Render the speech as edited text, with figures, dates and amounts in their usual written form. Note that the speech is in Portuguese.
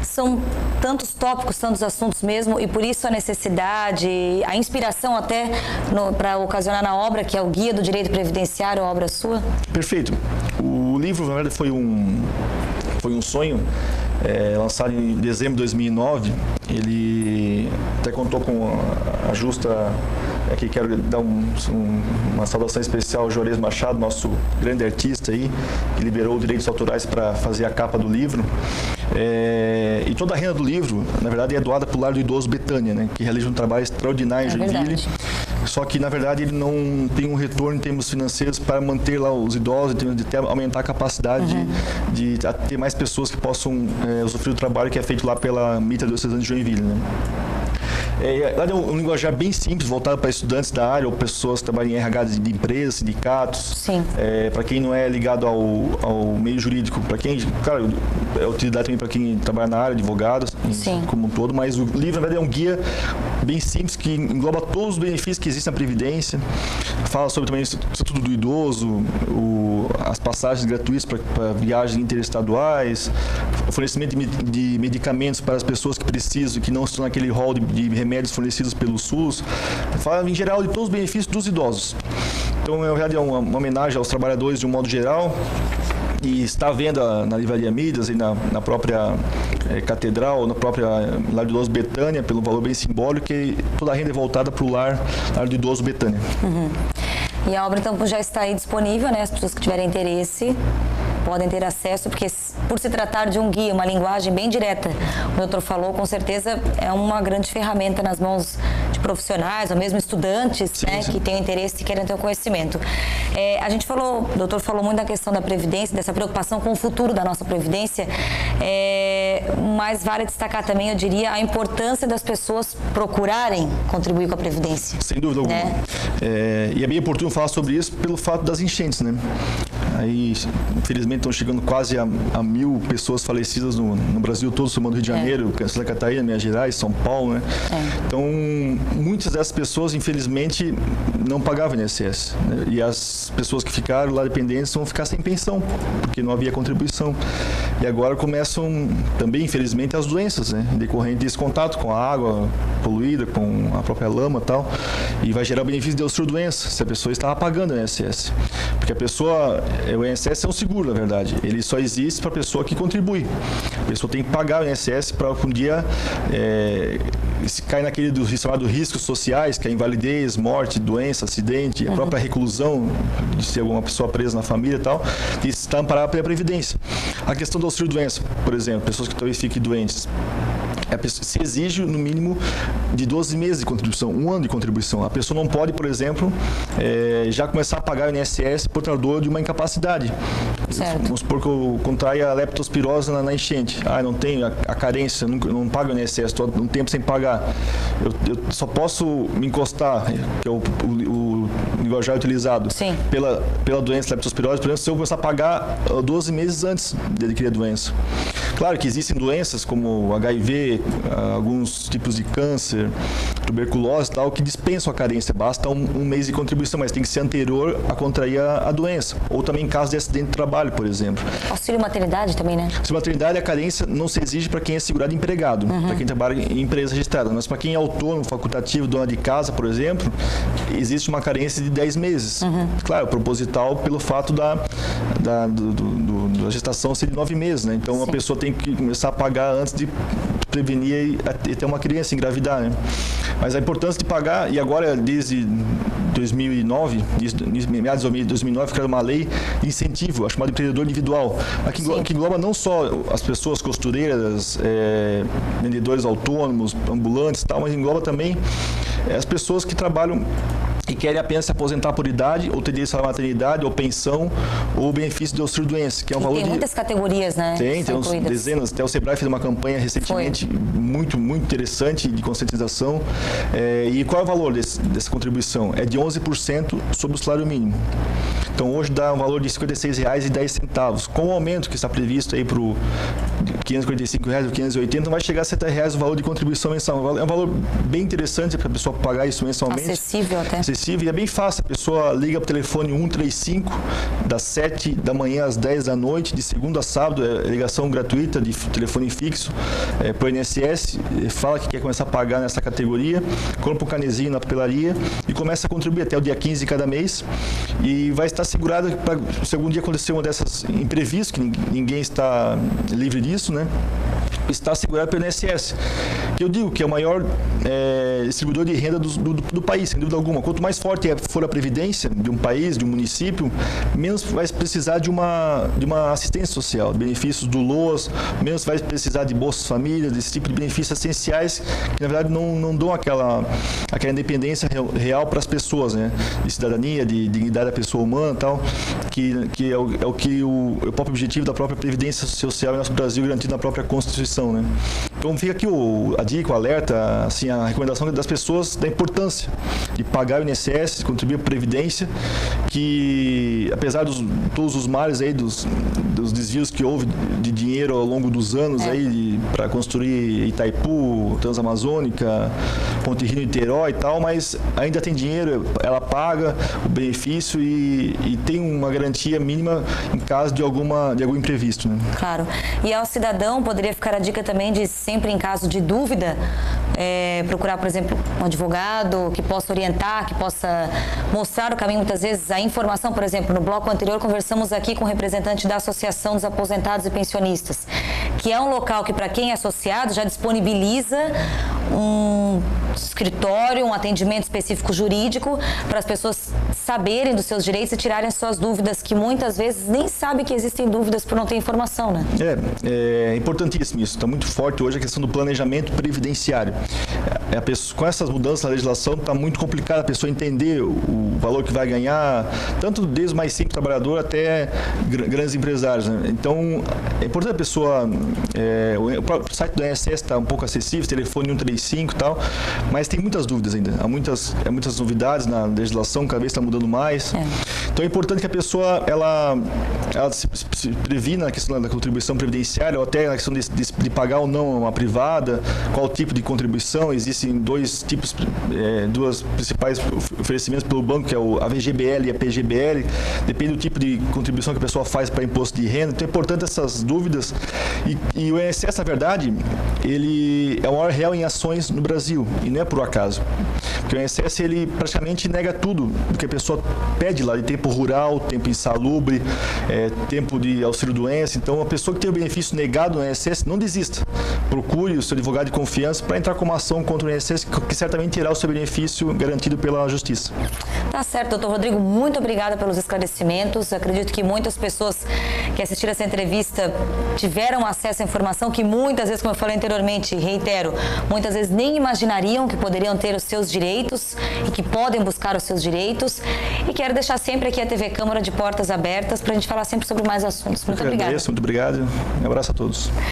são tantos tópicos, tantos assuntos mesmo, e por isso a necessidade, a inspiração até para ocasionar na obra, que é o Guia do Direito Previdenciário, a obra sua? Perfeito. O livro, na verdade, foi um sonho, lançado em dezembro de 2009. Ele até contou com a justa... Aqui quero dar uma saudação especial ao Juarez Machado, nosso grande artista aí, que liberou direitos autorais para fazer a capa do livro. E toda a renda do livro, na verdade, é doada para o Lar do Idoso Betânia, né, que realiza um trabalho extraordinário em Joinville. Só que, na verdade, ele não tem um retorno em termos financeiros para manter lá os idosos, em termos de aumentar a capacidade de ter mais pessoas que possam usufruir do trabalho que é feito lá pela Mitra Diocesana de Joinville, né. Lá é um linguajar bem simples, voltado para estudantes da área ou pessoas que trabalham em RH de empresas, sindicatos. Sim. Para quem não é ligado ao meio jurídico, para quem, claro, é utilidade também para quem trabalha na área, advogados, como um todo, mas o livro, na verdade, é um guia bem simples que engloba todos os benefícios que existem na Previdência, fala sobre também o Estatuto do Idoso, as passagens gratuitas para viagens interestaduais, o fornecimento de medicamentos para as pessoas que precisam, que não estão naquele rol de remédios fornecidos pelo SUS, fala em geral de todos os benefícios dos idosos. Então, na verdade, é uma homenagem aos trabalhadores de um modo geral, e está à venda na Livraria Midas e na própria Catedral, na própria Lar do Idoso Betânia, pelo valor bem simbólico, e toda a renda é voltada para o Lar do Idoso Betânia. E a obra, então, já está aí disponível, né? As pessoas que tiverem interesse podem ter acesso, porque por se tratar de um guia, uma linguagem bem direta, o doutor falou, com certeza é uma grande ferramenta nas mãos de profissionais, ou mesmo estudantes, que tenham interesse e querem ter o conhecimento. A gente falou, o doutor falou muito da questão da Previdência, dessa preocupação com o futuro da nossa Previdência, mas vale destacar também, eu diria, a importância das pessoas procurarem contribuir com a Previdência. Sem dúvida alguma. E é bem oportuno falar sobre isso pelo fato das enchentes, né? Aí, infelizmente, estão chegando quase a 1.000 pessoas falecidas no Brasil todo, somando Rio de Janeiro, Santa Catarina, Minas Gerais, São Paulo, né? Então, muitas dessas pessoas, infelizmente, não pagavam INSS, né? E as pessoas que ficaram lá dependentes vão ficar sem pensão, porque não havia contribuição. E agora começam também, infelizmente, as doenças, né? Decorrente desse contato com a água poluída, com a própria lama e tal, e vai gerar benefício de osteodoença, se a pessoa estava pagando o INSS. Porque a pessoa, o INSS é um seguro, na verdade, ele só existe para a pessoa que contribui. A pessoa tem que pagar o INSS para um dia se cair naquele chamado riscos sociais, que é invalidez, morte, doença, acidente, a própria reclusão, de ser alguma pessoa presa na família e tal, que está amparada pela Previdência. A questão da auxílio-doença, por exemplo, pessoas que talvez fiquem doentes, se exige no mínimo de 12 meses de contribuição, 1 ano de contribuição. A pessoa não pode, por exemplo, já começar a pagar o INSS portador de uma incapacidade. Certo. Vamos supor que eu contraia a leptospirose na enchente. Não tenho a carência, não pago o INSS, estou um tempo sem pagar. Eu só posso me encostar, que é o linguajar utilizado, pela doença leptospirose, por exemplo, se eu começar a pagar 12 meses antes de adquirir a doença. Claro que existem doenças como HIV, alguns tipos de câncer, tuberculose e tal, que dispensam a carência, basta um mês de contribuição, mas tem que ser anterior a contrair a doença. Ou também em caso de acidente de trabalho, por exemplo. Auxílio maternidade também, né? Auxílio maternidade, a carência não se exige para quem é segurado empregado, para quem trabalha em empresa registrada, mas para quem é autônomo, facultativo, dona de casa, por exemplo, existe uma carência de 10 meses. Claro, proposital pelo fato da gestação ser de 9 meses, né? Então a pessoa tem que começar a pagar antes de prevenir e ter uma criança engravidar, né? Mas a importância de pagar, e agora desde 2009, meados de 2009, criaram uma lei de incentivo, chamada empreendedor individual, que engloba não só as pessoas costureiras, vendedores autônomos, ambulantes e tal, mas engloba também as pessoas que trabalham e querem apenas se aposentar por idade, ou ter direito à maternidade, ou pensão, ou benefício de auxílio-doença, que é um valor tem muitas categorias, né? Tem uns dezenas. Até o Sebrae fez uma campanha recentemente muito interessante de conscientização. E qual é o valor dessa contribuição? É de 11% sobre o salário mínimo. Então hoje dá um valor de R$ 56,10. Com o aumento que está previsto aí para o R$ 545 ou 580, vai chegar a R$ 70 o valor de contribuição mensal. É um valor bem interessante para a pessoa pagar isso mensalmente. Acessível até. Acessível, e é bem fácil. A pessoa liga para o telefone 135, das 7 da manhã às 10 da noite, de segunda a sábado, é ligação gratuita de telefone fixo para o INSS, fala que quer começar a pagar nessa categoria, compra um canezinho na papelaria e começa a contribuir até o dia 15 de cada mês, e vai estar segurado para se algum dia acontecer uma dessas imprevistos, que ninguém está livre disso, né? Está segurado pelo INSS, que eu digo que é o maior distribuidor de renda do país, sem dúvida alguma. Quanto mais forte for a previdência de um país, de um município, menos vai precisar de uma assistência social, de benefícios do LOAS, menos vai precisar de Bolsa Família, desse tipo de benefícios essenciais, que na verdade não dão aquela independência real para as pessoas, né? De cidadania, de dignidade da pessoa humana e tal, que é o próprio objetivo da própria previdência social em nosso Brasil, garantido na própria Constituição. Né? Então fica aqui a dica, o alerta, assim, a recomendação das pessoas da importância de pagar o INSS, de contribuir para a Previdência, que apesar de todos os males aí, dos desvios que houve de dinheiro ao longo dos anos aí para construir Itaipu, Transamazônica, Ponte Rio, Niterói e tal, mas ainda tem dinheiro, ela paga o benefício e tem uma garantia mínima em caso de algum imprevisto. Né? Claro. E ao cidadão poderia ficar a dica também de sempre, em caso de dúvida, procurar, por exemplo, um advogado que possa orientar, que possa mostrar o caminho. Muitas vezes a informação, por exemplo, no bloco anterior conversamos aqui com o representante da Associação dos Aposentados e Pensionistas, que é um local que, para quem é associado, já disponibiliza um escritório, um atendimento específico jurídico para as pessoas saberem dos seus direitos e tirarem suas dúvidas, que muitas vezes nem sabem que existem dúvidas por não ter informação, né? É importantíssimo isso. Está muito forte hoje a questão do planejamento previdenciário. Com essas mudanças na legislação, está muito complicado a pessoa entender o valor que vai ganhar, tanto desde o mais simples trabalhador até grandes empresários. Né? Então, é importante a pessoa... o próprio site do INSS está um pouco acessível, telefone 135 e tal, mas tem muitas dúvidas ainda. Há muitas novidades na legislação, cada vez está mudando mais. Então, é importante que a pessoa ela se previna na questão da contribuição previdenciária, ou até na questão de pagar ou não uma privada, qual tipo de contribuição. Existem duas principais oferecimentos pelo banco, que é a VGBL e a PGBL. Depende do tipo de contribuição que a pessoa faz para imposto de renda. Então é importante essas dúvidas. E o INSS, na verdade, ele é o maior réu em ações no Brasil, e não é por acaso. Porque o INSS, ele praticamente nega tudo do que a pessoa pede lá, de tempo rural, tempo insalubre, tempo de auxílio-doença. Então, a pessoa que tem o benefício negado no INSS, não desista. Procure o seu advogado de confiança para entrar com uma ação contra o INSS, que certamente terá o seu benefício garantido pela Justiça. Tá certo, doutor Rodrigo, muito obrigada pelos esclarecimentos. Acredito que muitas pessoas que assistiram essa entrevista tiveram acesso à informação que muitas vezes, como eu falei anteriormente, reitero, muitas vezes nem imaginariam que poderiam ter os seus direitos e que podem buscar os seus direitos. E quero deixar sempre aqui a TV Câmara de portas abertas para a gente falar sempre sobre mais assuntos. Muito obrigada. Muito obrigado. Um abraço a todos.